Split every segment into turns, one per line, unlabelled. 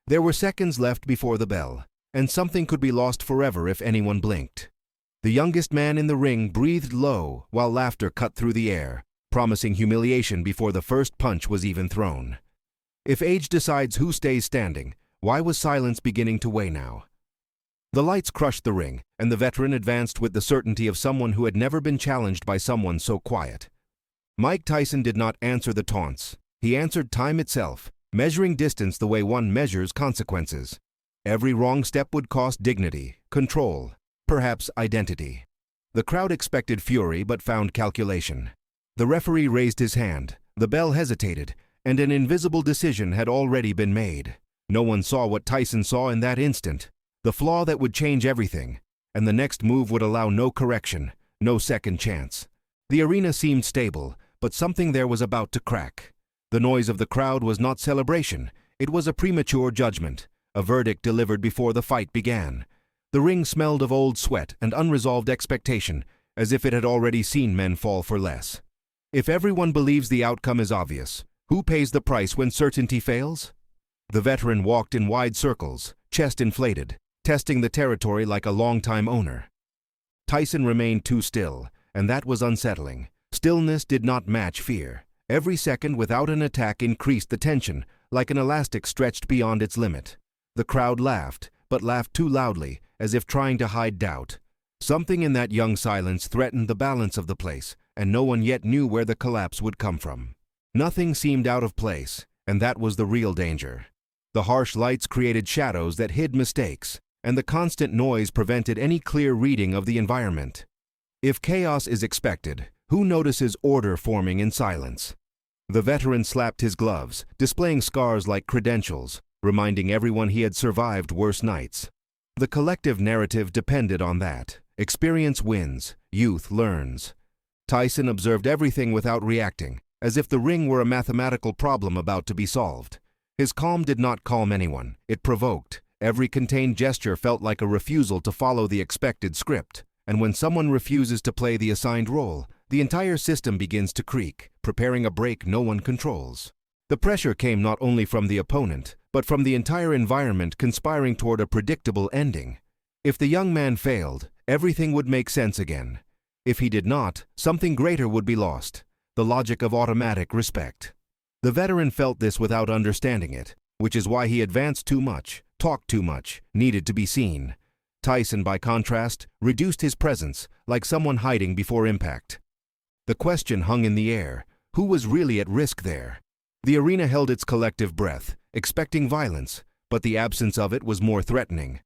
There were seconds left before the bell, and something could be lost forever if anyone blinked. The youngest man in the ring breathed low while laughter cut through the air, promising humiliation before the first punch was even thrown. If age decides who stays standing, why was silence beginning to weigh now? The lights crushed the ring, and the veteran advanced with the certainty of someone who had never been challenged by someone so quiet. Mike Tyson did not answer the taunts. He answered time itself, measuring distance the way one measures consequences. Every wrong step would cost dignity, control, perhaps identity. The crowd expected fury but found calculation. The referee raised his hand, the bell hesitated, and an invisible decision had already been made. No one saw what Tyson saw in that instant, the flaw that would change everything, and the next move would allow no correction, no second chance. The arena seemed stable, but something there was about to crack. The noise of the crowd was not celebration, it was a premature judgment, a verdict delivered before the fight began. The ring smelled of old sweat and unresolved expectation, as if it had already seen men fall for less. If everyone believes the outcome is obvious, who pays the price when certainty fails? The veteran walked in wide circles, chest inflated, testing the territory like a longtime owner. Tyson remained too still, and that was unsettling. Stillness did not match fear. Every second without an attack increased the tension, like an elastic stretched beyond its limit. The crowd laughed, but laughed too loudly, as if trying to hide doubt. Something in that young silence threatened the balance of the place, and no one yet knew where the collapse would come from. Nothing seemed out of place, and that was the real danger. The harsh lights created shadows that hid mistakes, and the constant noise prevented any clear reading of the environment. If chaos is expected, who notices order forming in silence? The veteran slapped his gloves, displaying scars like credentials, reminding everyone he had survived worse nights. The collective narrative depended on that. Experience wins, youth learns. Tyson observed everything without reacting, as if the ring were a mathematical problem about to be solved. His calm did not calm anyone, it provoked. Every contained gesture felt like a refusal to follow the expected script, and when someone refuses to play the assigned role, the entire system begins to creak, preparing a break no one controls. The pressure came not only from the opponent, but from the entire environment conspiring toward a predictable ending. If the young man failed, everything would make sense again. If he did not, something greater would be lost, the logic of automatic respect. The veteran felt this without understanding it, which is why he advanced too much, talked too much, needed to be seen. Tyson, by contrast, reduced his presence, like someone hiding before impact. The question hung in the air: who was really at risk there? The arena held its collective breath, expecting violence, but the absence of it was more threatening.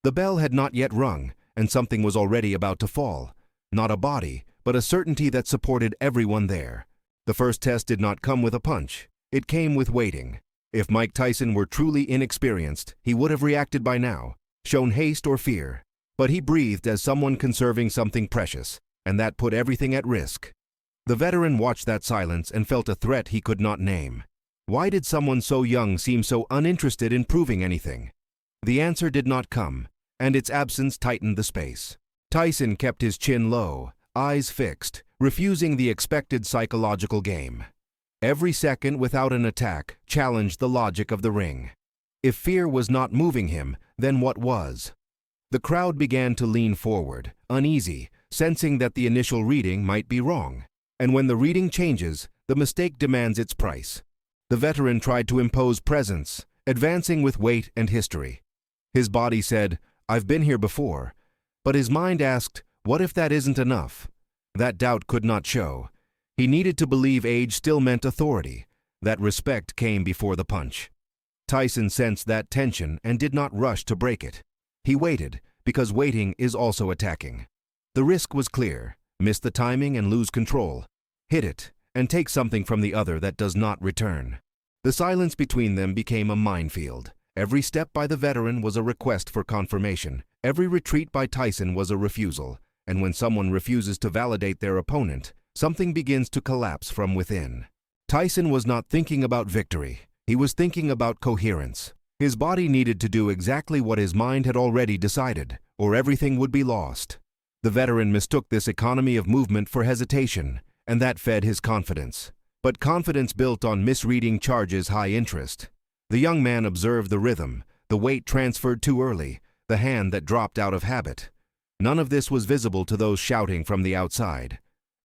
The bell had not yet rung, and something was already about to fall. Not a body, but a certainty that supported everyone there. The first test did not come with a punch. It came with waiting. If Mike Tyson were truly inexperienced, he would have reacted by now, shown haste or fear. But he breathed as someone conserving something precious, and that put everything at risk. The veteran watched that silence and felt a threat he could not name. Why did someone so young seem so uninterested in proving anything? The answer did not come, and its absence tightened the space. Tyson kept his chin low, eyes fixed, refusing the expected psychological game. Every second without an attack challenged the logic of the ring. If fear was not moving him, then what was? The crowd began to lean forward, uneasy, sensing that the initial reading might be wrong. And when the reading changes, the mistake demands its price. The veteran tried to impose presence, advancing with weight and history. His body said, "I've been here before," but his mind asked, what if that isn't enough? That doubt could not show. He needed to believe age still meant authority, that respect came before the punch. Tyson sensed that tension and did not rush to break it. He waited, because waiting is also attacking. The risk was clear: miss the timing and lose control. Hit it, and take something from the other that does not return. The silence between them became a minefield. Every step by the veteran was a request for confirmation. Every retreat by Tyson was a refusal. And when someone refuses to validate their opponent, something begins to collapse from within. Tyson was not thinking about victory. He was thinking about coherence. His body needed to do exactly what his mind had already decided, or everything would be lost. The veteran mistook this economy of movement for hesitation, and that fed his confidence. But confidence built on misreading charges high interest. The young man observed the rhythm, the weight transferred too early, the hand that dropped out of habit. None of this was visible to those shouting from the outside.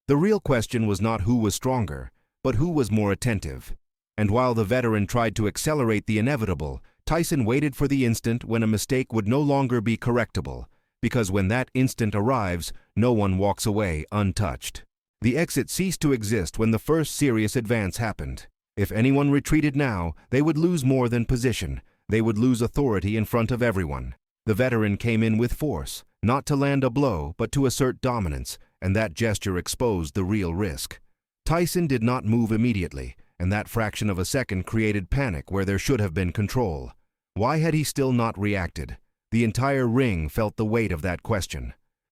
The real question was not who was stronger, but who was more attentive. And while the veteran tried to accelerate the inevitable, Tyson waited for the instant when a mistake would no longer be correctable, because when that instant arrives, no one walks away untouched. The exit ceased to exist when the first serious advance happened. If anyone retreated now, they would lose more than position. They would lose authority in front of everyone. The veteran came in with force, not to land a blow, but to assert dominance, and that gesture exposed the real risk. Tyson did not move immediately, and that fraction of a second created panic where there should have been control. Why had he still not reacted? The entire ring felt the weight of that question.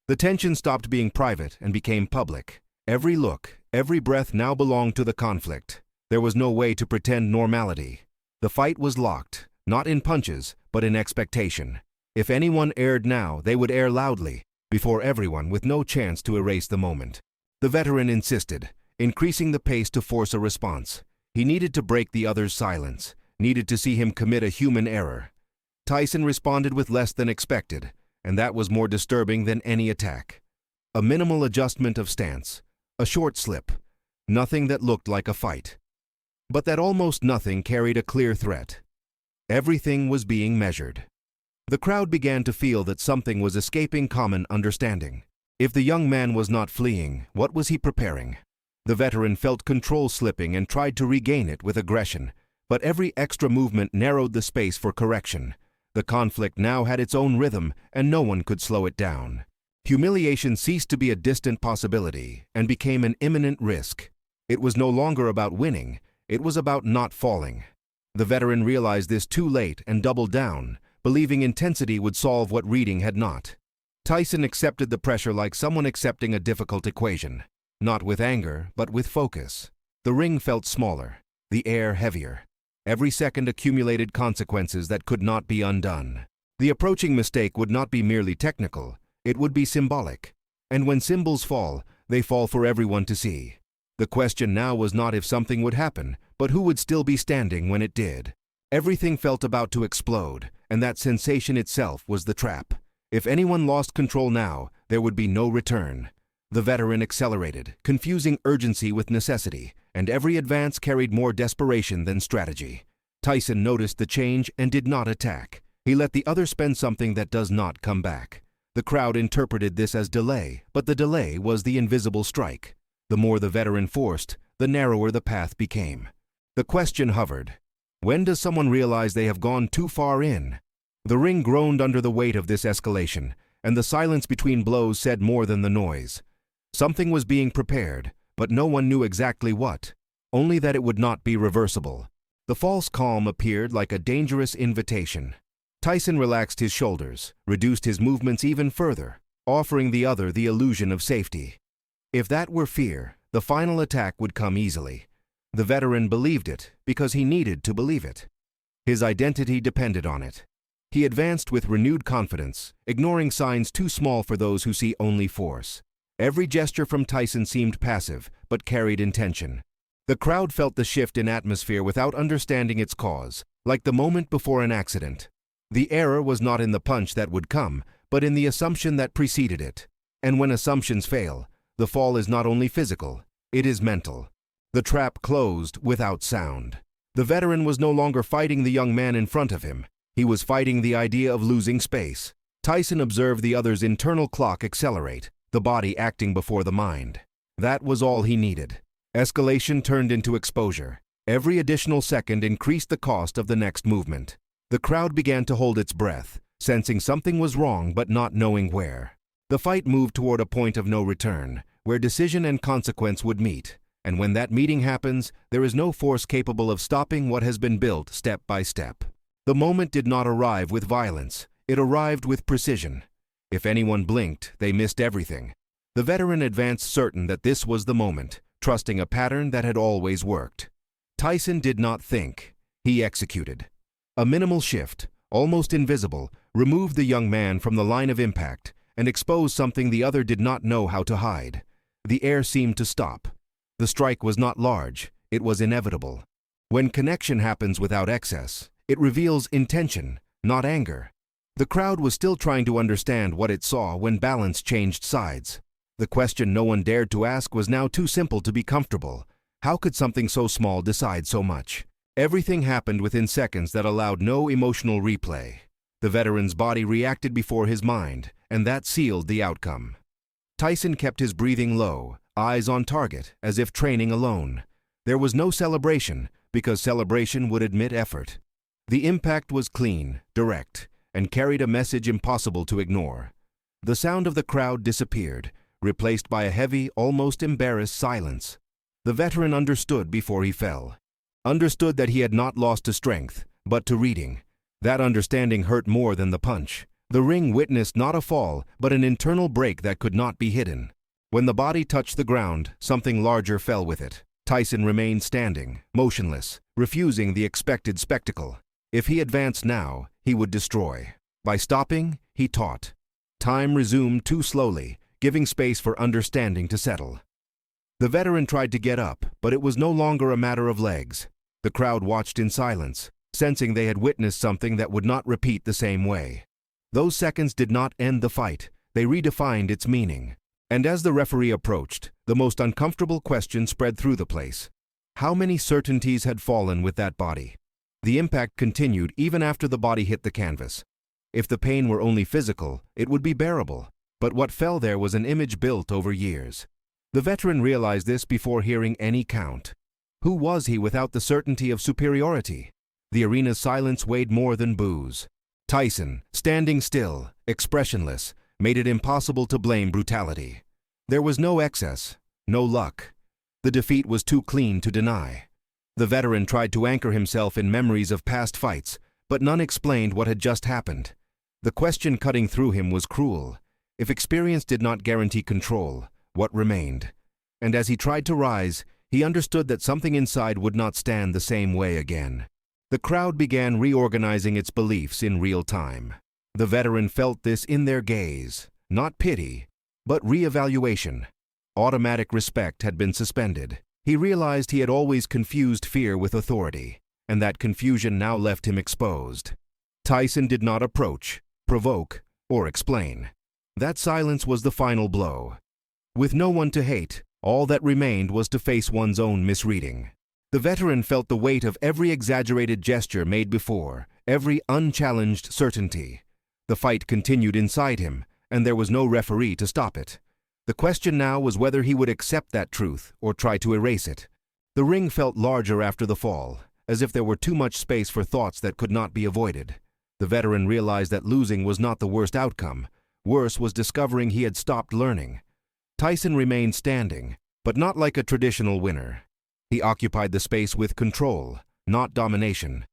The tension stopped being private and became public. Every look, every breath now belonged to the conflict. There was no way to pretend normality. The fight was locked, not in punches, but in expectation. If anyone erred now, they would err loudly, before everyone, with no chance to erase the moment. The veteran insisted, increasing the pace to force a response. He needed to break the other's silence, needed to see him commit a human error. Tyson responded with less than expected, and that was more disturbing than any attack. A minimal adjustment of stance, a short slip, nothing that looked like a fight. But that almost nothing carried a clear threat. Everything was being measured. The crowd began to feel that something was escaping common understanding. If the young man was not fleeing, what was he preparing? The veteran felt control slipping and tried to regain it with aggression, but every extra movement narrowed the space for correction. The conflict now had its own rhythm, and no one could slow it down. Humiliation ceased to be a distant possibility and became an imminent risk. It was no longer about winning, it was about not falling. The veteran realized this too late and doubled down, believing intensity would solve what reading had not. Tyson accepted the pressure like someone accepting a difficult equation, not with anger, but with focus. The ring felt smaller, the air heavier. Every second accumulated consequences that could not be undone. The approaching mistake would not be merely technical, it would be symbolic. And when symbols fall, they fall for everyone to see. The question now was not if something would happen, but who would still be standing when it did. Everything felt about to explode, and that sensation itself was the trap. If anyone lost control now, there would be no return. The veteran accelerated, confusing urgency with necessity, and every advance carried more desperation than strategy. Tyson noticed the change and did not attack. He let the other spend something that does not come back. The crowd interpreted this as delay, but the delay was the invisible strike. The more the veteran forced, the narrower the path became. The question hovered. When does someone realize they have gone too far in? The ring groaned under the weight of this escalation, and the silence between blows said more than the noise. Something was being prepared, but no one knew exactly what, only that it would not be reversible. The false calm appeared like a dangerous invitation. Tyson relaxed his shoulders, reduced his movements even further, offering the other the illusion of safety. If that were fear, the final attack would come easily. The veteran believed it because he needed to believe it. His identity depended on it. He advanced with renewed confidence, ignoring signs too small for those who see only force. Every gesture from Tyson seemed passive, but carried intention. The crowd felt the shift in atmosphere without understanding its cause, like the moment before an accident. The error was not in the punch that would come, but in the assumption that preceded it. And when assumptions fail, the fall is not only physical, it is mental. The trap closed without sound. The veteran was no longer fighting the young man in front of him. He was fighting the idea of losing space. Tyson observed the other's internal clock accelerate, the body acting before the mind. That was all he needed. Escalation turned into exposure. Every additional second increased the cost of the next movement. The crowd began to hold its breath, sensing something was wrong but not knowing where. The fight moved toward a point of no return, where decision and consequence would meet. And when that meeting happens, there is no force capable of stopping what has been built step by step. The moment did not arrive with violence, it arrived with precision. If anyone blinked, they missed everything. The veteran advanced certain that this was the moment, trusting a pattern that had always worked. Tyson did not think, he executed. A minimal shift, almost invisible, removed the young man from the line of impact and exposed something the other did not know how to hide. The air seemed to stop. The strike was not large, it was inevitable. When connection happens without excess, It reveals intention, not anger. The crowd was still trying to understand what it saw when balance changed sides. The question no one dared to ask was now too simple to be comfortable. How could something so small decide so much? Everything happened within seconds that allowed no emotional replay. The veteran's body reacted before his mind, and that sealed the outcome. Tyson kept his breathing low, eyes on target, as if training alone. There was no celebration, because celebration would admit effort. The impact was clean, direct, and carried a message impossible to ignore. The sound of the crowd disappeared, replaced by a heavy, almost embarrassed silence. The veteran understood before he fell. Understood that he had not lost to strength, but to reading. That understanding hurt more than the punch. The ring witnessed not a fall, but an internal break that could not be hidden. When the body touched the ground, something larger fell with it. Tyson remained standing, motionless, refusing the expected spectacle. If he advanced now, he would destroy. By stopping, he taught. Time resumed too slowly, giving space for understanding to settle. The veteran tried to get up, but it was no longer a matter of legs. The crowd watched in silence, sensing they had witnessed something that would not repeat the same way. Those seconds did not end the fight, they redefined its meaning. And as the referee approached, the most uncomfortable question spread through the place. How many certainties had fallen with that body? The impact continued even after the body hit the canvas. If the pain were only physical, it would be bearable. But what fell there was an image built over years. The veteran realized this before hearing any count. Who was he without the certainty of superiority? The arena's silence weighed more than boos. Tyson, standing still, expressionless, made it impossible to blame brutality. There was no excess, no luck. The defeat was too clean to deny. The veteran tried to anchor himself in memories of past fights, but none explained what had just happened. The question cutting through him was cruel. If experience did not guarantee control, what remained? And as he tried to rise, he understood that something inside would not stand the same way again. The crowd began reorganizing its beliefs in real time. The veteran felt this in their gaze, not pity, but re-evaluation. Automatic respect had been suspended. He realized he had always confused fear with authority, and that confusion now left him exposed. Tyson did not approach, provoke, or explain. That silence was the final blow. With no one to hate, all that remained was to face one's own misreading. The veteran felt the weight of every exaggerated gesture made before, every unchallenged certainty. The fight continued inside him, and there was no referee to stop it. The question now was whether he would accept that truth or try to erase it. The ring felt larger after the fall, as if there were too much space for thoughts that could not be avoided. The veteran realized that losing was not the worst outcome. Worse was discovering he had stopped learning. Tyson remained standing, but not like a traditional winner. He occupied the space with control, not domination.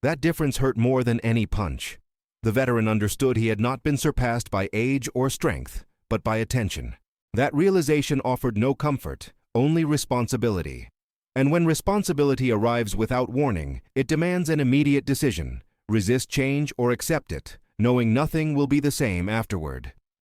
That difference hurt more than any punch. The veteran understood he had not been surpassed by age or strength, but by attention. That realization offered no comfort, only responsibility. And when responsibility arrives without warning, it demands an immediate decision: resist change or accept it, knowing nothing will be the same afterward.